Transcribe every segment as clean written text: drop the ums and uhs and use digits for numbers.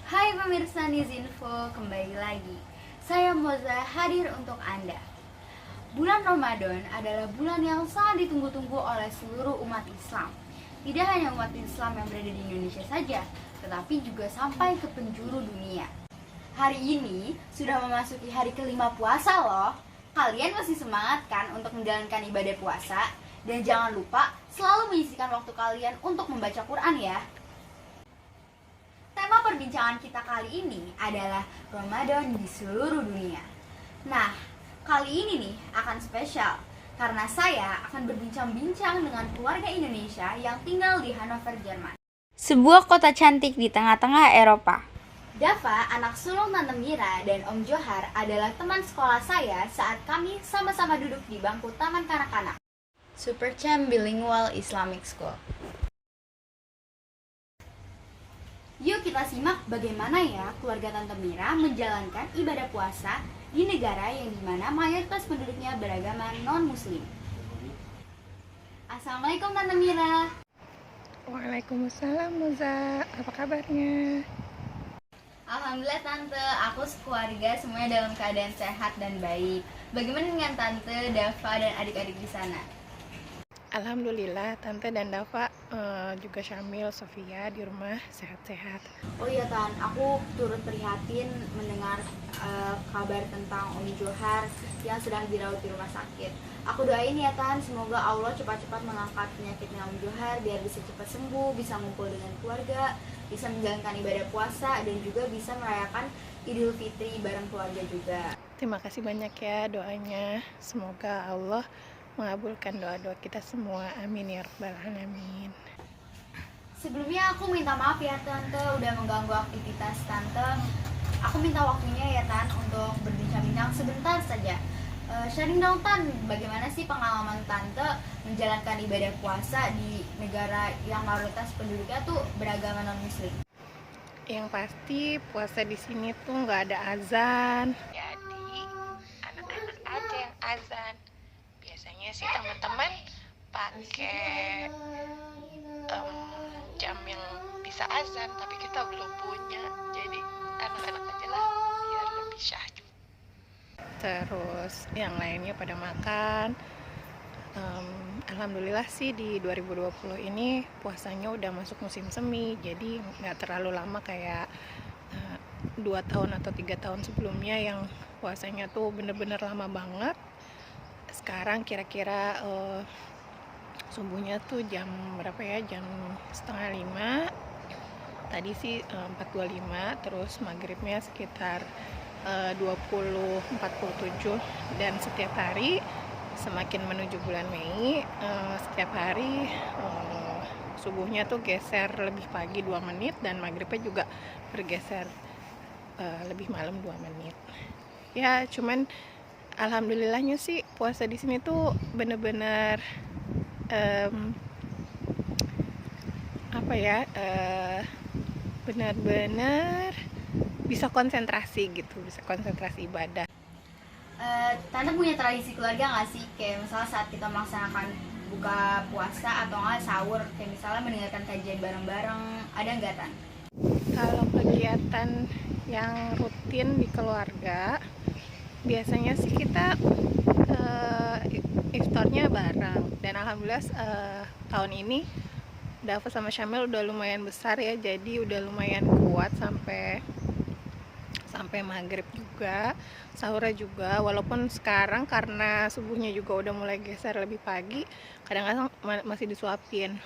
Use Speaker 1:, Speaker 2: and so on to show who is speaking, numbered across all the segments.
Speaker 1: Hai pemirsa Nizinfo, kembali lagi. Saya Moza hadir untuk Anda. Bulan Ramadan adalah bulan yang sangat ditunggu-tunggu oleh seluruh umat Islam. Tidak hanya umat Islam yang berada di Indonesia saja, tetapi juga sampai ke penjuru dunia. Hari ini sudah memasuki hari kelima puasa loh. Kalian masih semangat kan untuk menjalankan ibadah puasa? Dan jangan lupa selalu menyisihkan waktu kalian untuk membaca Quran ya. Tema perbincangan kita kali ini adalah Ramadan di seluruh dunia. Nah, kali ini nih akan spesial karena saya akan berbincang-bincang dengan keluarga Indonesia yang tinggal di Hannover, Jerman. Sebuah kota cantik di tengah-tengah Eropa. Dava, anak sulung Tante Mira dan Om Johar adalah teman sekolah saya saat kami sama-sama duduk di bangku taman kanak-kanak. Superchamp Bilingual Islamic School. Yuk kita simak bagaimana ya keluarga Tante Mira menjalankan ibadah puasa di negara yang dimana mayoritas penduduknya beragama non-muslim. Assalamualaikum Tante Mira.
Speaker 2: Waalaikumsalam Moza, apa kabarnya?
Speaker 1: Alhamdulillah Tante, aku sekeluarga semuanya dalam keadaan sehat dan baik. Bagaimana dengan Tante, Dava, dan adik-adik di sana?
Speaker 2: Alhamdulillah, Tante dan Dava juga Syamil, Sofia di rumah sehat-sehat.
Speaker 1: Oh iya Tan, aku turut prihatin mendengar kabar tentang Om Johar yang sedang dirawat di rumah sakit. Aku doain ya Tan, semoga Allah cepat-cepat mengangkat penyakitnya Om Johar biar bisa cepat sembuh, bisa ngumpul dengan keluarga, bisa menjalankan ibadah puasa dan juga bisa merayakan Idul Fitri bareng keluarga juga.
Speaker 2: Terima kasih banyak ya doanya. Semoga Allah mengabulkan doa-doa kita semua. Amin ya rabbal alamin.
Speaker 1: Sebelumnya aku minta maaf ya Tante udah mengganggu aktivitas Tante. Aku minta waktunya ya Tan untuk berbincang-bincang sebentar saja. Sharing dong Tan, bagaimana sih pengalaman Tante menjalankan ibadah puasa di negara yang mayoritas penduduknya tuh beragama non-muslim?
Speaker 2: Yang pasti puasa di sini tuh nggak ada azan. Jadi anak-anak aja yang azan. Biasanya sih teman-teman pakai jam yang bisa azan, tapi kita belum punya. Jadi anak-anak aja lah biar lebih syahdu. Terus yang lainnya pada makan. Alhamdulillah sih di 2020 ini puasanya udah masuk musim semi, jadi nggak terlalu lama kayak 2 tahun atau 3 tahun sebelumnya yang puasanya tuh bener-bener lama banget. Sekarang kira-kira subuhnya tuh jam berapa ya, jam 4:30. Tadi sih 4:25, terus maghribnya sekitar 20:47. Dan setiap hari semakin menuju bulan Mei, setiap hari subuhnya tuh geser lebih pagi 2 menit dan maghribnya juga bergeser lebih malam 2 menit. Ya cuman alhamdulillahnya sih puasa di sini tuh bener-bener benar-benar bisa konsentrasi gitu, bisa konsentrasi ibadah.
Speaker 1: Tante punya tradisi keluarga nggak sih? Kayak misalnya saat kita melaksanakan buka puasa atau nggak sahur, kayak misalnya mendengarkan kajian bareng-bareng, ada nggak Tan?
Speaker 2: Kalau kegiatan yang rutin di keluarga, biasanya sih kita iftarnya bareng. Dan alhamdulillah tahun ini Dava sama Syamil udah lumayan besar ya, jadi udah lumayan kuat sampai maghrib juga, sahurnya juga. Walaupun sekarang karena subuhnya juga udah mulai geser lebih pagi, kadang-kadang masih disuapin.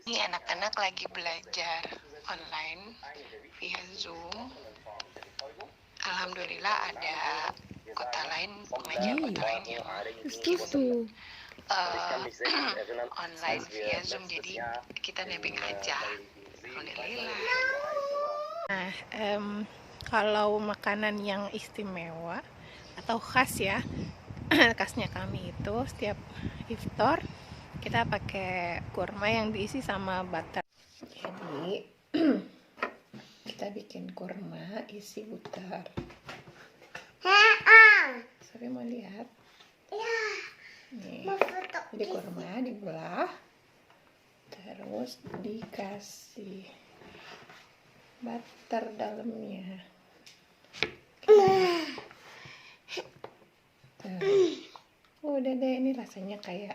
Speaker 2: Ini anak-anak lagi belajar online via Zoom. Alhamdulillah ada kota lain, pengajian kota lain yang online via Zoom, jadi kita nebeng aja. Alhamdulillah. Nah, kalau makanan yang istimewa atau khas ya, khasnya kami itu setiap iftar kita pakai kurma yang diisi sama butter. Jadi kita bikin kurma isi butter. Sorry, mau lihat? Nih, jadi kurma dibelah, terus dikasih butter dalamnya. Udah deh, ini rasanya kayak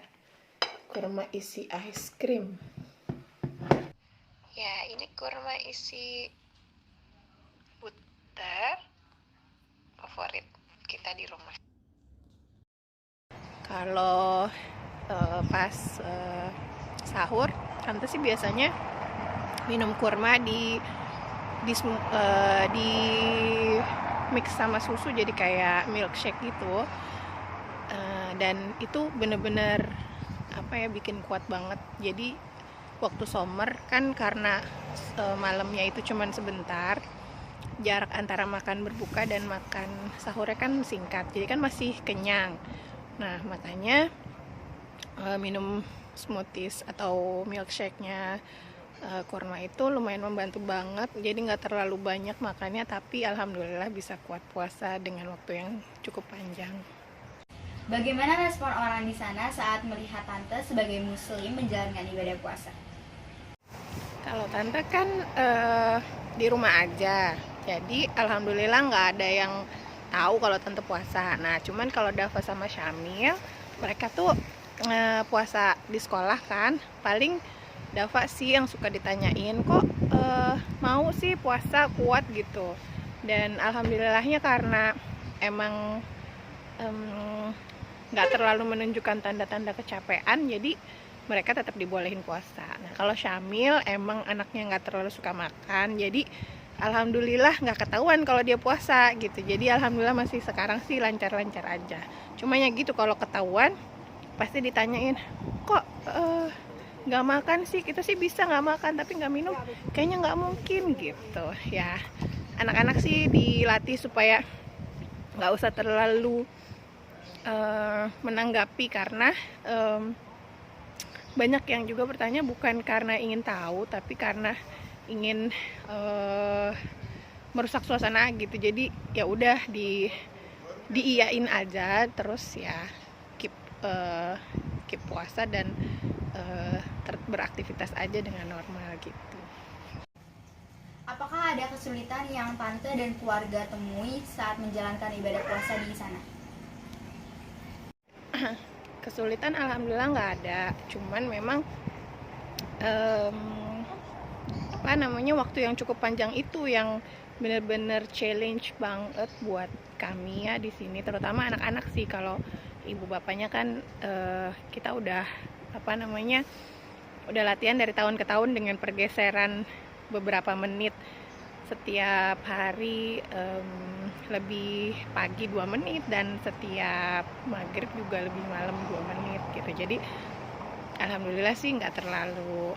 Speaker 2: kurma isi ice cream. Ya, ini kurma isi butter favorit kita di rumah. Kalau pas sahur, tante sih biasanya minum kurma di mix sama susu jadi kayak milkshake gitu. Dan itu bener-bener bikin kuat banget. Jadi waktu summer kan karena malamnya itu cuman sebentar, jarak antara makan berbuka dan makan sahurnya kan singkat, jadi kan masih kenyang. Nah, makanya minum smoothies atau milkshake-nya kurma itu lumayan membantu banget. Jadi nggak terlalu banyak makannya, tapi alhamdulillah bisa kuat puasa dengan waktu yang cukup panjang.
Speaker 1: Bagaimana respon orang di sana saat melihat tante sebagai muslim menjalankan ibadah puasa?
Speaker 2: Kalau tante kan di rumah aja, jadi alhamdulillah nggak ada yang tahu kalau tante puasa. Nah, cuman kalau Dava sama Syamil, mereka tuh puasa di sekolah kan, paling Dava sih yang suka ditanyain, kok mau sih puasa kuat gitu. Dan alhamdulillahnya karena emang nggak terlalu menunjukkan tanda-tanda kecapean, jadi mereka tetap dibolehin puasa. Nah, kalau Syamil emang anaknya nggak terlalu suka makan, jadi alhamdulillah nggak ketahuan kalau dia puasa gitu. Jadi alhamdulillah masih sekarang sih lancar-lancar aja. Cuma ya gitu, kalau ketahuan pasti ditanyain, kok nggak makan sih? Kita sih bisa nggak makan tapi nggak minum, kayaknya nggak mungkin gitu ya. Anak-anak sih dilatih supaya nggak usah terlalu menanggapi, karena banyak yang juga bertanya bukan karena ingin tahu, tapi karena ingin merusak suasana gitu. Jadi ya udah diiyain aja, terus ya keep puasa dan beraktivitas aja dengan normal gitu.
Speaker 1: Apakah ada kesulitan yang tante dan keluarga temui saat menjalankan ibadah puasa di sana?
Speaker 2: Kesulitan alhamdulillah nggak ada, cuman memang waktu yang cukup panjang itu yang benar-benar challenge banget buat kami ya di sini, terutama anak-anak sih. Kalau ibu bapaknya kan kita udah udah latihan dari tahun ke tahun dengan pergeseran beberapa menit setiap hari, lebih pagi 2 menit dan setiap maghrib juga lebih malam 2 menit gitu. Jadi alhamdulillah sih nggak terlalu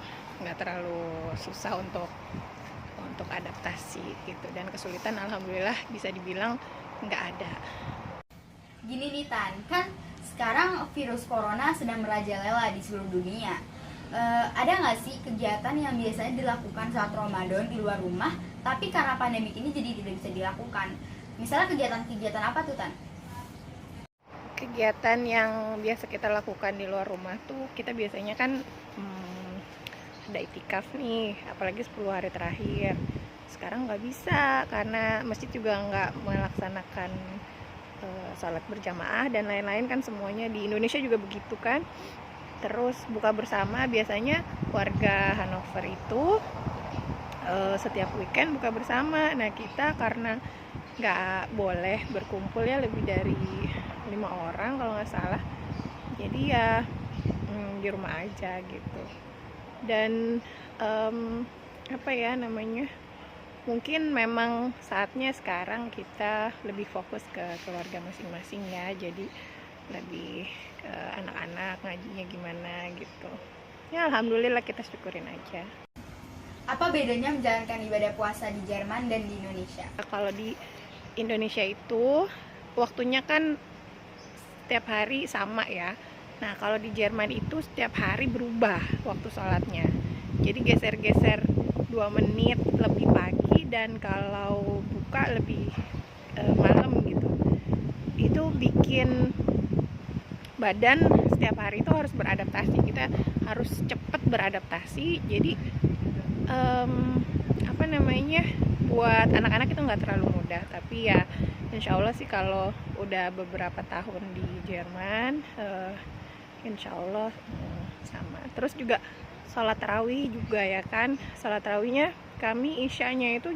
Speaker 2: susah untuk adaptasi gitu, dan kesulitan alhamdulillah bisa dibilang nggak ada.
Speaker 1: Gini nih Tan, kan sekarang virus corona sedang merajalela di seluruh dunia. Ada nggak sih kegiatan yang biasanya dilakukan saat Ramadan di luar rumah, tapi karena pandemi ini jadi tidak bisa dilakukan? Misalnya kegiatan-kegiatan apa tuh Tan?
Speaker 2: Kegiatan yang biasa kita lakukan di luar rumah tuh, kita biasanya kan ada itikaf nih, apalagi 10 hari terakhir. Sekarang nggak bisa karena masjid juga nggak melaksanakan sholat berjamaah dan lain-lain kan, semuanya di Indonesia juga begitu kan. Terus buka bersama, biasanya warga Hanover itu setiap weekend buka bersama. Nah, kita karena nggak boleh berkumpul ya lebih dari 5 orang kalau nggak salah, jadi ya di rumah aja gitu. Dan mungkin memang saatnya sekarang kita lebih fokus ke keluarga masing-masing ya, jadi lebih ke anak-anak ngajinya gimana gitu ya. Alhamdulillah kita syukurin aja.
Speaker 1: Apa bedanya menjalankan ibadah puasa di Jerman dan di Indonesia?
Speaker 2: Kalau di Indonesia itu waktunya kan setiap hari sama ya. Nah, kalau di Jerman itu setiap hari berubah waktu sholatnya, jadi geser-geser 2 menit lebih pagi, dan kalau buka lebih malam gitu. Itu bikin badan setiap hari itu harus beradaptasi, kita harus cepat beradaptasi. Jadi buat anak-anak itu nggak terlalu mudah, tapi ya insya Allah sih kalau udah beberapa tahun di Jerman, insya Allah sama. Terus juga sholat tarawih juga ya kan, sholat tarawihnya kami isyanya itu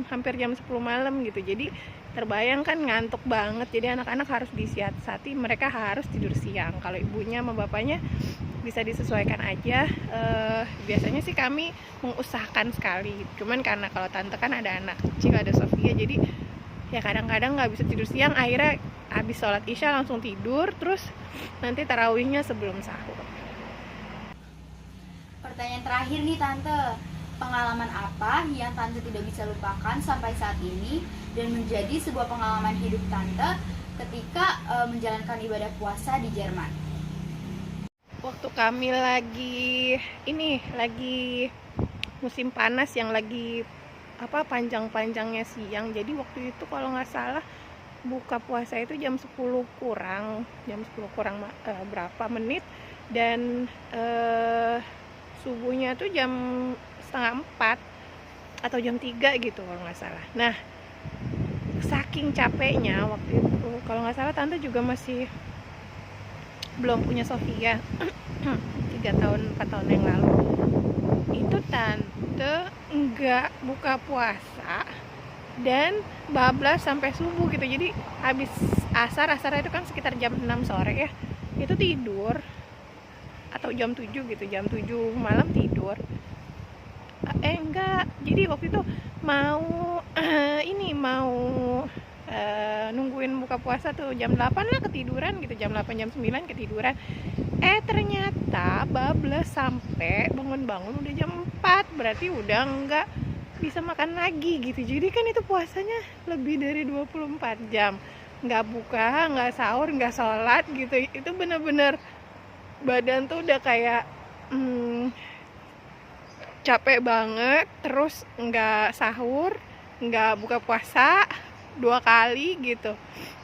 Speaker 2: hampir jam 10 malam gitu, jadi terbayang kan ngantuk banget, jadi anak-anak harus disiasati, mereka harus tidur siang. Kalau ibunya sama bapaknya bisa disesuaikan aja. Biasanya sih kami mengusahakan sekali, cuman karena kalau tante kan ada anak kecil, ada Sofia, jadi ya kadang-kadang nggak bisa tidur siang, akhirnya habis sholat isya langsung tidur, terus nanti tarawihnya sebelum sahur.
Speaker 1: Pertanyaan terakhir nih Tante, pengalaman apa yang Tante tidak bisa lupakan sampai saat ini dan menjadi sebuah pengalaman hidup Tante ketika menjalankan ibadah puasa di Jerman?
Speaker 2: Waktu kami lagi musim panas yang lagi panjang-panjangnya siang, jadi waktu itu kalau nggak salah buka puasa itu jam 10 kurang berapa menit, dan subuhnya tuh jam setengah 4 atau jam 3 gitu kalau nggak salah. Nah, saking capeknya waktu itu, kalau nggak salah tante juga masih belum punya Sofia 4 tahun yang lalu, itu tante nggak buka puasa dan bablas sampai subuh gitu. Jadi habis asar itu kan sekitar jam 6 sore ya, itu tidur, atau jam 7 gitu, jam 7 malam tidur. Enggak, jadi waktu itu mau nungguin buka puasa tuh jam 8 lah ketiduran gitu, jam 8 jam 9 ketiduran. Ternyata bablas sampai bangun-bangun udah jam 4, berarti udah enggak bisa makan lagi gitu. Jadi kan itu puasanya lebih dari 24 jam, nggak buka, nggak sahur, nggak sholat gitu. Itu bener-bener badan tuh udah kayak capek banget, terus nggak sahur, nggak buka puasa 2 kali gitu.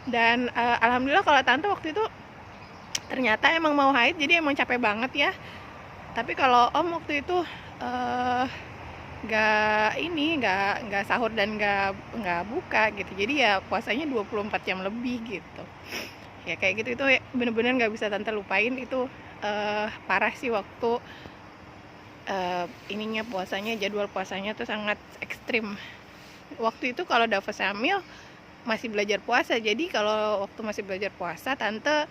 Speaker 2: Dan alhamdulillah kalau tante waktu itu ternyata emang mau haid, jadi emang capek banget ya. Tapi kalau om waktu itu nggak sahur dan nggak buka gitu, jadi ya puasanya 24 jam lebih gitu. Ya kayak gitu, itu bener-bener nggak bisa tante lupain. Itu parah sih waktu puasanya, jadwal puasanya tuh sangat ekstrim. Waktu itu kalau Dava Samil masih belajar puasa, jadi kalau waktu masih belajar puasa tante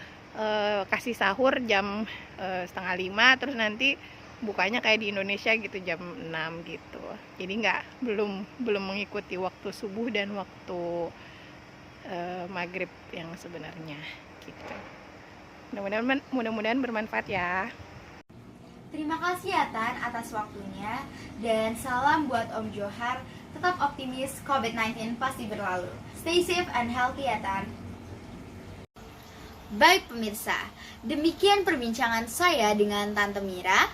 Speaker 2: kasih sahur jam 4:30, terus nanti bukanya kayak di Indonesia gitu jam 6 gitu. Jadi belum mengikuti waktu subuh dan waktu maghrib yang sebenarnya gitu. Mudah-mudahan bermanfaat ya.
Speaker 1: Terima kasih ya Tan atas waktunya, dan salam buat Om Johar. Tetap optimis, COVID-19 pasti berlalu. Stay safe and healthy ya Tan. Baik pemirsa, demikian perbincangan saya dengan Tante Mira,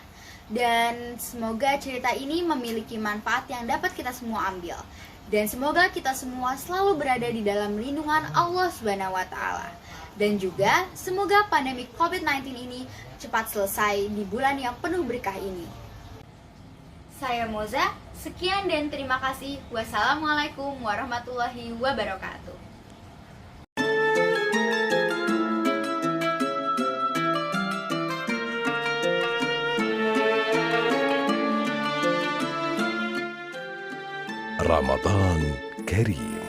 Speaker 1: dan semoga cerita ini memiliki manfaat yang dapat kita semua ambil, dan semoga kita semua selalu berada di dalam lindungan Allah Subhanahu wa Ta'ala. Dan juga semoga pandemi COVID-19 ini cepat selesai di bulan yang penuh berkah ini. Saya Moza, sekian dan terima kasih. Wassalamualaikum warahmatullahi wabarakatuh.
Speaker 3: رمضان كريم.